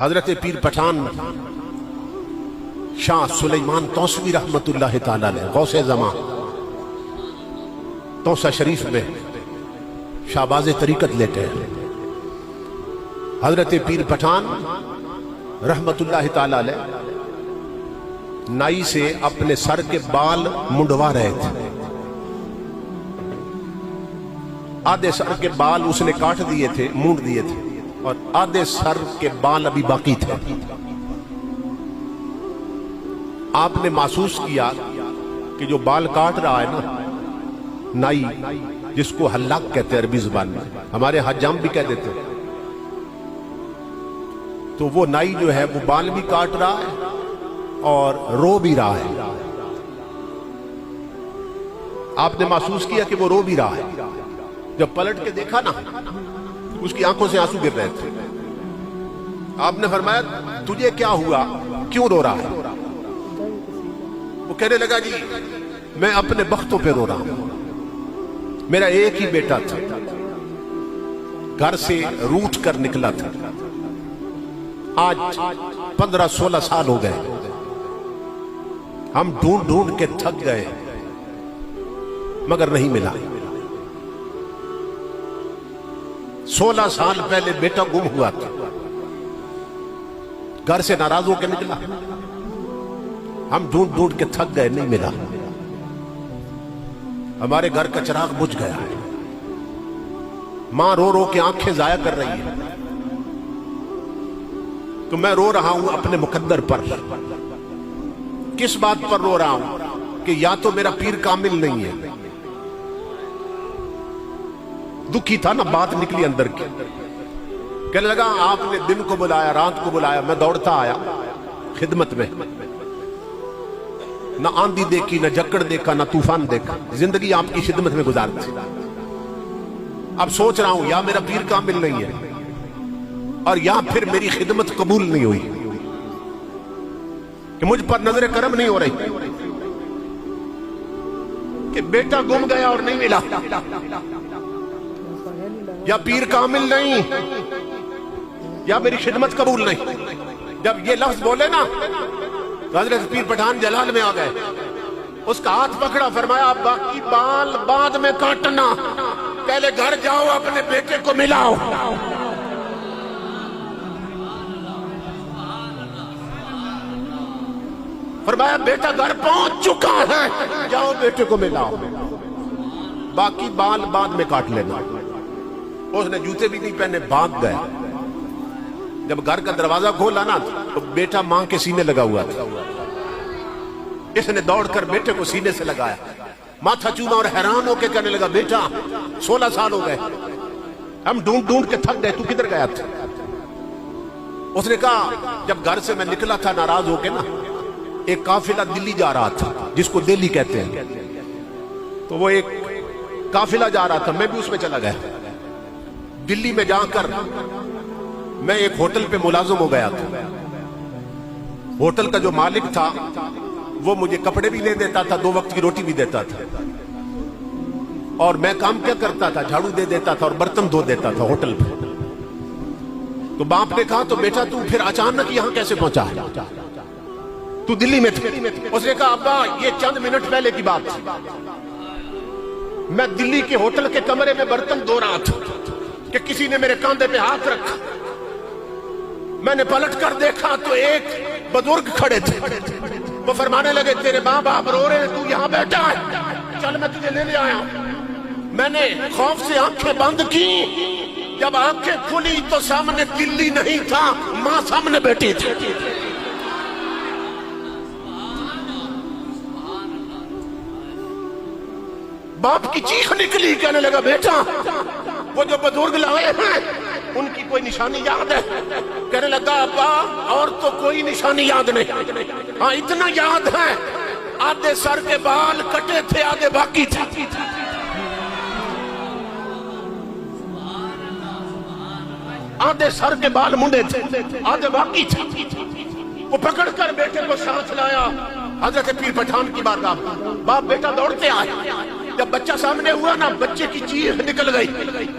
حضرت پیر پٹھان شاہ سلیمان توسوی رحمتullah تعالی علیہ غوث زمان توسہ شریف میں شہباز طریقت لیتے ہیں. حضرت پیر پٹھان رحمتullah تعالی علیہ نائی سے اپنے سر کے بال منڈوا رہے تھے. آدھے سر کے بال اس نے کاٹ دیے تھے, مونڈ دیے تھے, اور آدھے سر کے بال ابھی باقی تھے. آپ نے محسوس کیا کہ جو بال کاٹ رہا ہے نا نائی, جس کو حلاق کہتے ہیں عربی زبان میں, ہمارے حجام بھی کہہ دیتے ہیں, تو وہ نائی جو ہے وہ بال بھی کاٹ رہا ہے اور رو بھی رہا ہے. آپ نے محسوس کیا کہ وہ رو بھی رہا ہے. جب پلٹ کے دیکھا نا اس کی آنکھوں سے آنسو گر رہے تھے. آپ نے فرمایا تجھے کیا ہوا, کیوں رو رہا ہے؟ وہ کہنے لگا جی میں اپنے بختوں پہ رو رہا ہوں. میرا ایک ہی بیٹا تھا, گھر سے روٹھ کر نکلا تھا. آج 15-16 سال ہو گئے, ہم ڈھونڈ ڈھونڈ کے تھک گئے مگر نہیں ملا. 16 سال پہلے بیٹا گم ہوا تھا, گھر سے ناراض ہو کے نکلا, ہم ڈھونڈ ڈھونڈ کے تھک گئے, نہیں ملا. ہمارے گھر کا چراغ بجھ گیا ہے. ماں رو رو کے آنکھیں ضائع کر رہی ہے, تو میں رو رہا ہوں اپنے مقدر پر. کس بات پر رو رہا ہوں کہ یا تو میرا پیر کامل نہیں ہے. دکھی تھا نا, بات نکلی اندر کی. کہنے لگا آپ نے دن کو بلایا, رات کو بلایا, میں دوڑتا آیا خدمت میں. نہ آندھی دیکھی, نہ جکڑ دیکھا, نہ طوفان دیکھا, زندگی آپ کی خدمت میں گزارتی. اب سوچ رہا ہوں یا میرا پیر کامل نہیں ہے اور یا پھر میری خدمت قبول نہیں ہوئی, کہ مجھ پر نظر کرم نہیں ہو رہی, کہ بیٹا گم گیا اور نہیں ملا, یا پیر کامل نہیں, یا میری خدمت قبول نہیں. جب یہ لفظ بولے نا تو حضرت پیر پٹھان جلال میں آ گئے. اس کا ہاتھ پکڑا, فرمایا باقی بال بعد میں کاٹنا, پہلے گھر جاؤ اپنے بیٹے کو ملاؤ. فرمایا بیٹا گھر پہنچ چکا ہے, جاؤ بیٹے کو ملاؤ, باقی بال بعد میں کاٹ لینا. اس نے جوتے بھی نہیں پہنے, بھاگ گیا. جب گھر کا دروازہ کھولا نا تو بیٹا ماں کے سینے لگا ہوا تھا. اس نے دوڑ کر بیٹے کو سینے سے لگایا, ماتھا چوما اور حیران ہو کے کہنے لگا بیٹا 16 سال ہو گئے, ہم ڈھونڈ ڈھونڈ کے تھک گئے, تو کدھر گیا تھا؟ اس نے کہا جب گھر سے میں نکلا تھا ناراض ہو کے نا, ایک قافلہ دلی جا رہا تھا جس کو دلی کہتے ہیں, تو وہ ایک قافلہ جا رہا تھا, میں بھی اس میں چلا گیا. دلی میں جا کر میں ایک ہوٹل پہ ملازم ہو گیا تھا. ہوٹل کا جو مالک تھا وہ مجھے کپڑے بھی دے دیتا تھا, 2 وقت کی روٹی بھی دیتا تھا, اور میں کام کیا کرتا تھا, جھاڑو دے دیتا تھا اور برتن دھو دیتا تھا ہوٹل پہ. تو باپ نے کہا تو بیٹا تو پھر اچانک یہاں کیسے پہنچا ہے, تو دلی میں تھے؟ اس نے کہا ابا یہ چند منٹ پہلے کی بات تھی, میں دلی کے ہوٹل کے کمرے میں برتن دھو رہا تھا کہ کسی نے میرے کاندھے پہ ہاتھ رکھا. میں نے پلٹ کر دیکھا تو ایک بزرگ کھڑے تھے. وہ فرمانے لگے تیرے ماں باپ رو رہے ہیں, تو یہاں بیٹھا ہے, چل میں تجھے لینے آیا. میں نے خوف سے آنکھیں بند کی, جب آنکھیں کھلی تو سامنے دلی نہیں تھا, ماں سامنے بیٹھی تھی. باپ کی چیخ نکلی, کہنے لگا بیٹا وہ جو بزرگ لائے ہیں ان کی کوئی نشانی یاد ہے؟ کہنے لگا ابا اور تو کوئی نشانی یاد نہیں, ہاں اتنا یاد ہے آدھے سر کے بال کٹے تھے, آدھے باقی تھے. آدھے سر کے بال منڈے تھے, آدھے باقی تھے. وہ پکڑ کر بیٹے کو ساتھ لایا حضرت پیر پٹھان کی بارگاہ. باپ بیٹا دوڑتے آئے, جب بچہ سامنے ہوا نا، بچے کی چیخ نکل گئی،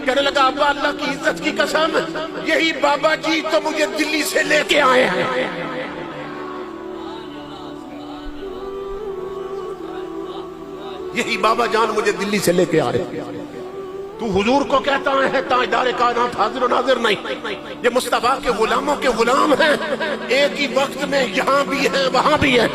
کہنے لگا ابا اللہ کی عزت کی قسم، یہی بابا جی تو مجھے دلی سے لے کے آئے ہیں۔ یہی بابا جان مجھے دلی سے لے کے آ رہے ہیں۔ تو حضور کو کہتا ہے تاجدار کائنات حاضر و ناظر نہیں، یہ مصطفیٰ کے غلاموں کے غلام ہیں، ایک ہی وقت میں یہاں بھی ہیں وہاں بھی ہیں۔